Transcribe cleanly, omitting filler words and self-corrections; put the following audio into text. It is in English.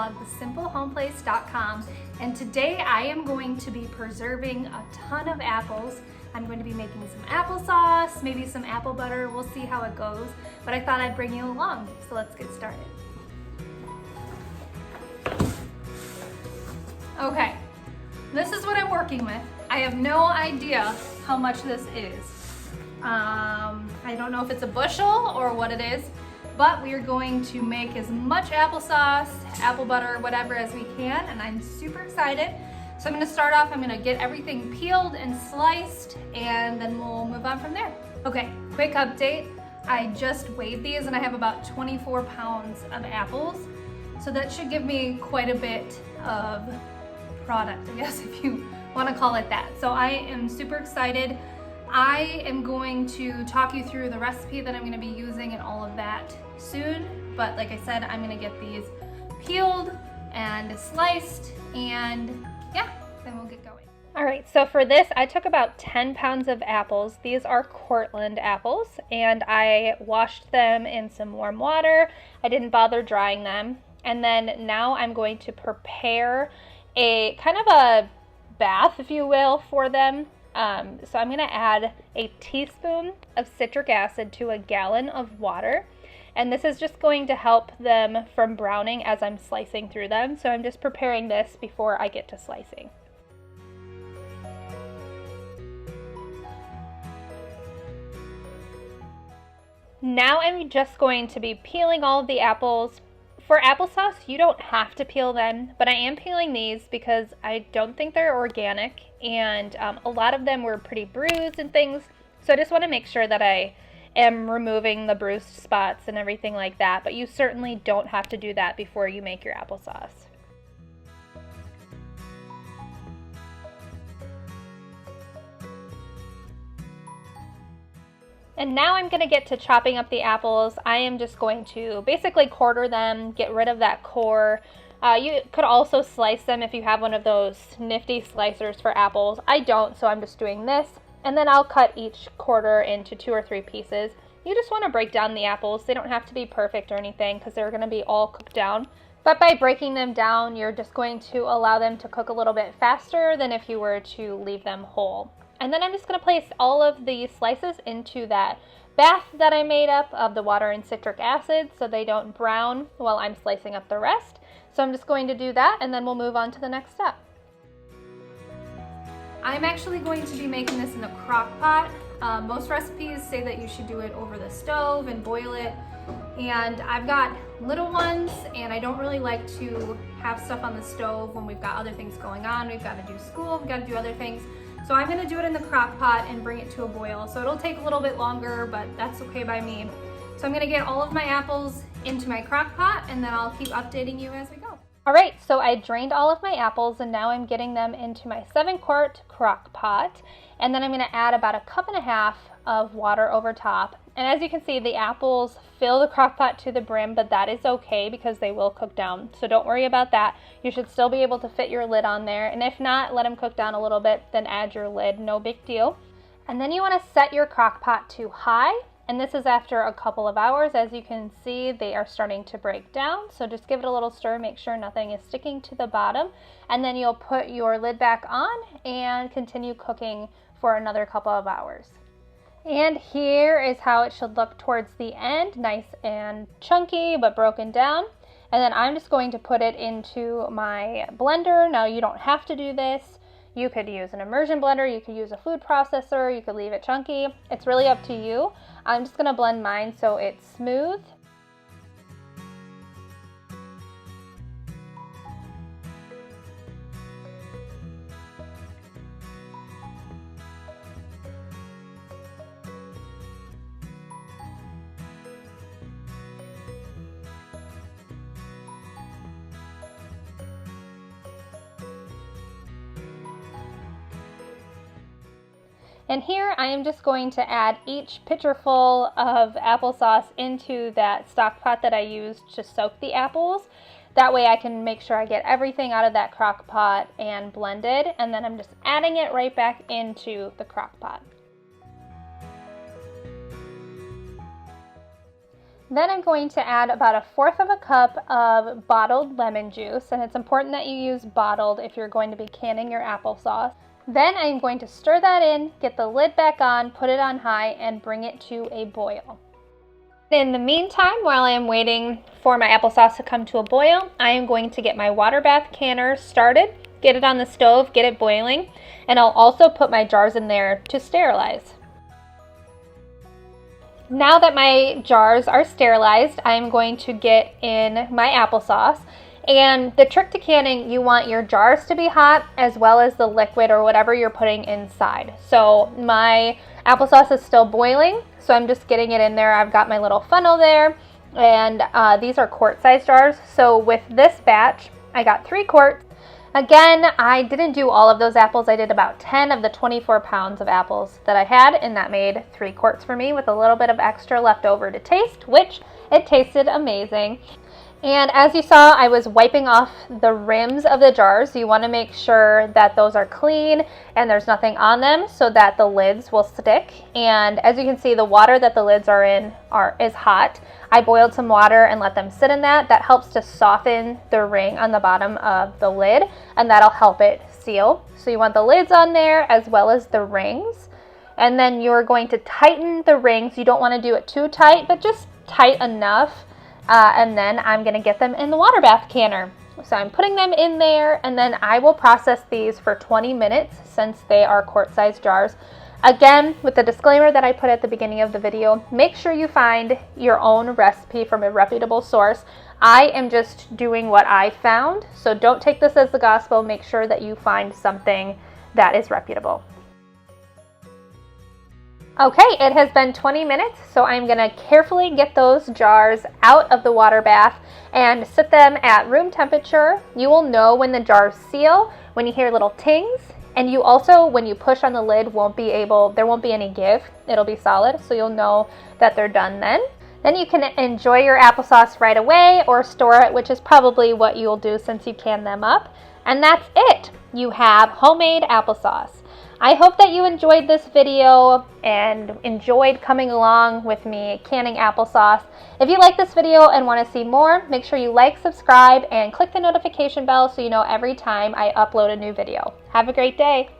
blog, thesimplehomeplace.com, and today I am going to be preserving a ton of apples. I'm going to be making some applesauce, maybe some apple butter. We'll see how it goes, but I thought I'd bring you along, so let's get started. Okay, this is what I'm working with. I have no idea how much this is. I don't know if it's a bushel or what it is, but we are going to make as much applesauce, apple butter, whatever as we can, and I'm super excited. So I'm gonna start off, I'm gonna get everything peeled and sliced, and then we'll move on from there. Okay, quick update. I just weighed these and I have about 24 pounds of apples. So that should give me quite a bit of product, I guess, if you wanna call it that. So I am super excited. I am going to talk you through the recipe that I'm gonna be using and all of that soon. But like I said, I'm gonna get these peeled and sliced, and yeah, then we'll get going. All right, so for this, I took about 10 pounds of apples. These are Cortland apples, and I washed them in some warm water. I didn't bother drying them. And then now I'm going to prepare a kind of a bath, if you will, for them. So I'm going to add a teaspoon of citric acid to a gallon of water. And this is just going to help them from browning as I'm slicing through them. So I'm just preparing this before I get to slicing. Now I'm just going to be peeling all of the apples. For applesauce, you don't have to peel them, but I am peeling these because I don't think they're organic, and a lot of them were pretty bruised and things, so I just want to make sure that I am removing the bruised spots and everything like that, but you certainly don't have to do that before you make your applesauce. And now I'm going to get to chopping up the apples. I am just going to basically quarter them, get rid of that core. You could also slice them if you have one of those nifty slicers for apples. I don't, so I'm just doing this. And then I'll cut each quarter into 2 or 3 pieces. You just want to break down the apples. They don't have to be perfect or anything because they're going to be all cooked down. But by breaking them down, you're just going to allow them to cook a little bit faster than if you were to leave them whole. And then I'm just going to place all of the slices into that bath that I made up of the water and citric acid so they don't brown while I'm slicing up the rest. So I'm just going to do that, and then we'll move on to the next step. I'm actually going to be making this in a crock pot. Most recipes say that you should do it over the stove and boil it. And I've got little ones, and I don't really like to have stuff on the stove when we've got other things going on. We've got to do school, we've got to do other things. So I'm gonna do it in the crock pot and bring it to a boil. So it'll take a little bit longer, but that's okay by me. So I'm gonna get all of my apples into my crock pot, and then I'll keep updating you as we go. All right, so I drained all of my apples, and now I'm getting them into my 7-quart crock pot. And then I'm gonna add about 1.5 cups of water over top. And as you can see, the apples fill the crock pot to the brim, but that is okay because they will cook down. So don't worry about that. You should still be able to fit your lid on there. And if not, let them cook down a little bit, then add your lid, no big deal. And then you wanna set your crock pot to high. And this is after a couple of hours. As you can see, they are starting to break down. So just give it a little stir, make sure nothing is sticking to the bottom. And then you'll put your lid back on and continue cooking for another couple of hours. And here is how it should look towards the end, nice and chunky but broken down. And then I'm just going to put it into my blender. Now you don't have to do this. You could use an immersion blender, you could use a food processor, you could leave it chunky. It's really up to you. I'm just gonna blend mine so it's smooth. And here I am just going to add each pitcherful of applesauce into that stock pot that I used to soak the apples. That way I can make sure I get everything out of that crock pot and blended, and then I'm just adding it right back into the crock pot. Then I'm going to add about 1/4 cup of bottled lemon juice, and it's important that you use bottled if you're going to be canning your applesauce. Then I'm going to stir that in, get the lid back on, put it on high, and bring it to a boil. In the meantime, while I am waiting for my applesauce to come to a boil, I am going to get my water bath canner started, get it on the stove, get it boiling, and I'll also put my jars in there to sterilize. Now that my jars are sterilized, I'm going to get in my applesauce. And the trick to canning, you want your jars to be hot as well as the liquid or whatever you're putting inside. So my applesauce is still boiling, so I'm just getting it in there. I've got my little funnel there, and these are quart-sized jars. So with this batch, I got 3 quarts. Again, I didn't do all of those apples. I did about 10 of the 24 pounds of apples that I had, and that made 3 quarts for me with a little bit of extra left over to taste, which it tasted amazing. And as you saw, I was wiping off the rims of the jars. You want to make sure that those are clean and there's nothing on them so that the lids will stick. And as you can see, the water that the lids are in is hot. I boiled some water and let them sit in that. That helps to soften the ring on the bottom of the lid, and that'll help it seal. So you want the lids on there as well as the rings. And then you're going to tighten the rings. You don't want to do it too tight, but just tight enough. And then I'm going to get them in the water bath canner. So I'm putting them in there, and then I will process these for 20 minutes since they are quart-sized jars. Again, with the disclaimer that I put at the beginning of the video, make sure you find your own recipe from a reputable source. I am just doing what I found, so don't take this as the gospel. Make sure that you find something that is reputable. Okay, it has been 20 minutes, so I'm going to carefully get those jars out of the water bath and sit them at room temperature. You will know when the jars seal, when you hear little tings, and you also, when you push on the lid, there won't be any give. It'll be solid, so you'll know that they're done then. Then you can enjoy your applesauce right away or store it, which is probably what you'll do since you can them up. And that's it. You have homemade applesauce. I hope that you enjoyed this video and enjoyed coming along with me canning applesauce. If you like this video and want to see more, make sure you like, subscribe, and click the notification bell so you know every time I upload a new video. Have a great day.